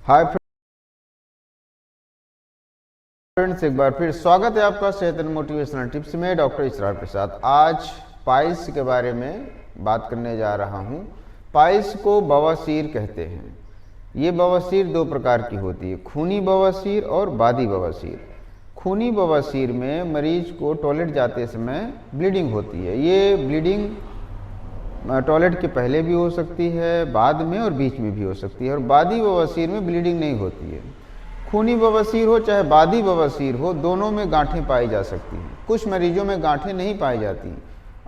Hi friends, एक बार फिर स्वागत है आपका सेहत एंड मोटिवेशनल टिप्स में। डॉक्टर इसरार प्रसाद। आज पाइल्स के बारे में बात करने जा रहा हूँ। पाइल्स को बवासीर कहते हैं। ये बवासीर दो प्रकार की होती है, खूनी बवासीर और बादी बवासीर। खूनी बवासीर में मरीज को टॉयलेट जाते समय ब्लीडिंग होती है। ये ब्लीडिंग टॉयलेट के पहले भी हो सकती है, बाद में और बीच में भी हो सकती है। और बादी बवासीर में ब्लीडिंग नहीं होती है। खूनी बवासीर हो चाहे बादी बवासीर हो, दोनों में गांठें पाई जा सकती हैं। कुछ मरीजों में गांठें नहीं पाई जाती,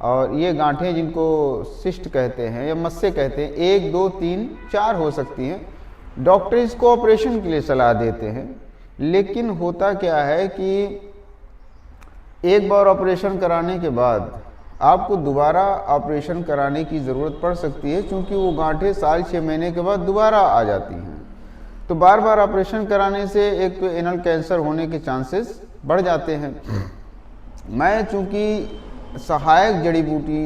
और ये गांठें जिनको सिस्ट कहते हैं या मस्से कहते हैं, 1, 2, 3, 4 हो सकती हैं। डॉक्टर इसको ऑपरेशन के लिए सलाह देते हैं, लेकिन होता क्या है कि एक बार ऑपरेशन कराने के बाद आपको दोबारा ऑपरेशन कराने की ज़रूरत पड़ सकती है, क्योंकि वो गांठें साल 6 महीने के बाद दोबारा आ जाती हैं। तो बार बार ऑपरेशन कराने से एक तो एनल कैंसर होने के चांसेस बढ़ जाते हैं। मैं चूँकि सहायक जड़ी बूटी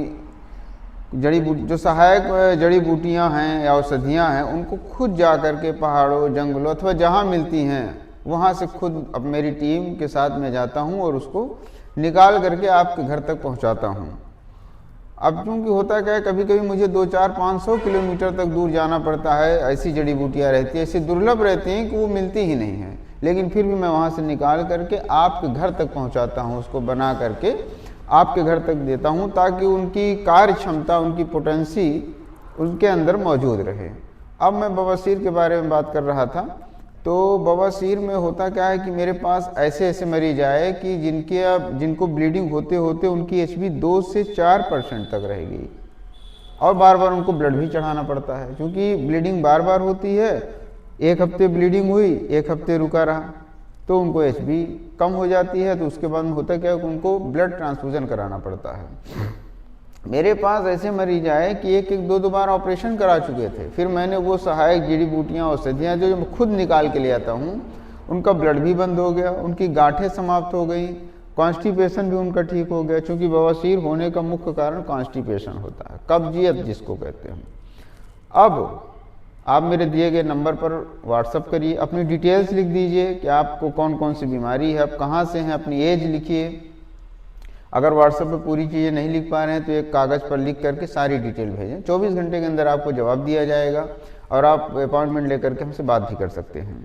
जो सहायक जड़ी बूटियाँ हैं या औषधियाँ हैं, उनको खुद जा कर के पहाड़ों, जंगलों अथवा जहाँ मिलती हैं वहाँ से खुद अब मेरी टीम के साथ में जाता हूँ और उसको निकाल करके आपके घर तक पहुँचाता हूँ। अब चूँकि होता क्या है, कभी कभी मुझे 2, 4, 500 किलोमीटर तक दूर जाना पड़ता है। ऐसी जड़ी बूटियाँ रहती हैं, ऐसी दुर्लभ रहती हैं कि वो मिलती ही नहीं हैं, लेकिन फिर भी मैं वहाँ से निकाल करके आपके घर तक पहुँचाता हूँ। उसको बना करके आपके घर तक देता हूँ, ताकि उनकी कार्य क्षमता, उनकी पोटेंसी उनके अंदर मौजूद रहे। अब मैं बवासीर के बारे में बात कर रहा था। तो बवासीर में होता क्या है कि मेरे पास ऐसे ऐसे मरीज आए कि जिनको ब्लीडिंग होते होते उनकी HB 2 से 4% तक रहेगी, और बार बार उनको ब्लड भी चढ़ाना पड़ता है, क्योंकि ब्लीडिंग बार बार होती है। 1 हफ्ते ब्लीडिंग हुई, 1 हफ्ते रुका रहा, तो उनको HB कम हो जाती है। तो उसके बाद में होता क्या है कि उनको ब्लड ट्रांसफ्यूजन कराना पड़ता है। मेरे पास ऐसे मरीज आए कि 1-2 बार ऑपरेशन करा चुके थे। फिर मैंने वो सहायक जड़ी बूटियाँ, औषधियाँ जो मैं खुद निकाल के ले आता हूँ, उनका ब्लड भी बंद हो गया, उनकी गांठें समाप्त हो गई, कॉन्स्टिपेशन भी उनका ठीक हो गया। क्योंकि बवासीर होने का मुख्य कारण कॉन्स्टिपेशन होता है, कब्जियत जिसको कहते हैं। अब आप मेरे दिए गए नंबर पर व्हाट्सअप करिए, अपनी डिटेल्स लिख दीजिए कि आपको कौन कौन सी बीमारी है, आप कहाँ से हैं, अपनी एज लिखिए। अगर व्हाट्सएप पे पूरी चीज़ें नहीं लिख पा रहे हैं तो एक कागज़ पर लिख करके सारी डिटेल भेजें। 24 घंटे के अंदर आपको जवाब दिया जाएगा, और आप अपॉइंटमेंट लेकर के हमसे बात भी कर सकते हैं।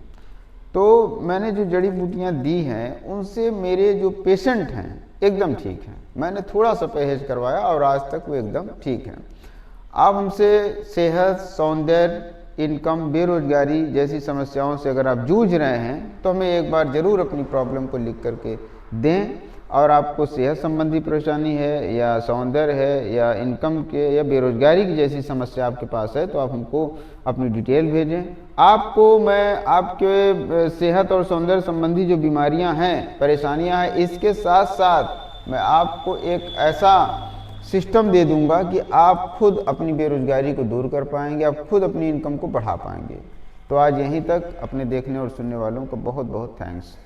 तो मैंने जो जड़ी बूटियाँ दी हैं, उनसे मेरे जो पेशेंट हैं एकदम ठीक हैं। मैंने थोड़ा सा परहेज करवाया और आज तक वो एकदम ठीक हैं। आप हमसे सेहत, सौंदर्य, इनकम, बेरोजगारी जैसी समस्याओं से अगर आप जूझ रहे हैं तो हमें एक बार ज़रूर अपनी प्रॉब्लम को लिख करके दें। और आपको सेहत संबंधी परेशानी है, या सौंदर्य है, या इनकम के या बेरोजगारी की जैसी समस्या आपके पास है, तो आप हमको अपनी डिटेल भेजें। आपको मैं आपके सेहत और सौंदर्य संबंधी जो बीमारियां हैं, परेशानियां हैं, इसके साथ साथ मैं आपको एक ऐसा सिस्टम दे दूंगा कि आप खुद अपनी बेरोजगारी को दूर कर पाएंगे, आप खुद अपनी इनकम को बढ़ा पाएंगे। तो आज यहीं तक। अपने देखने और सुनने वालों को बहुत बहुत थैंक्स।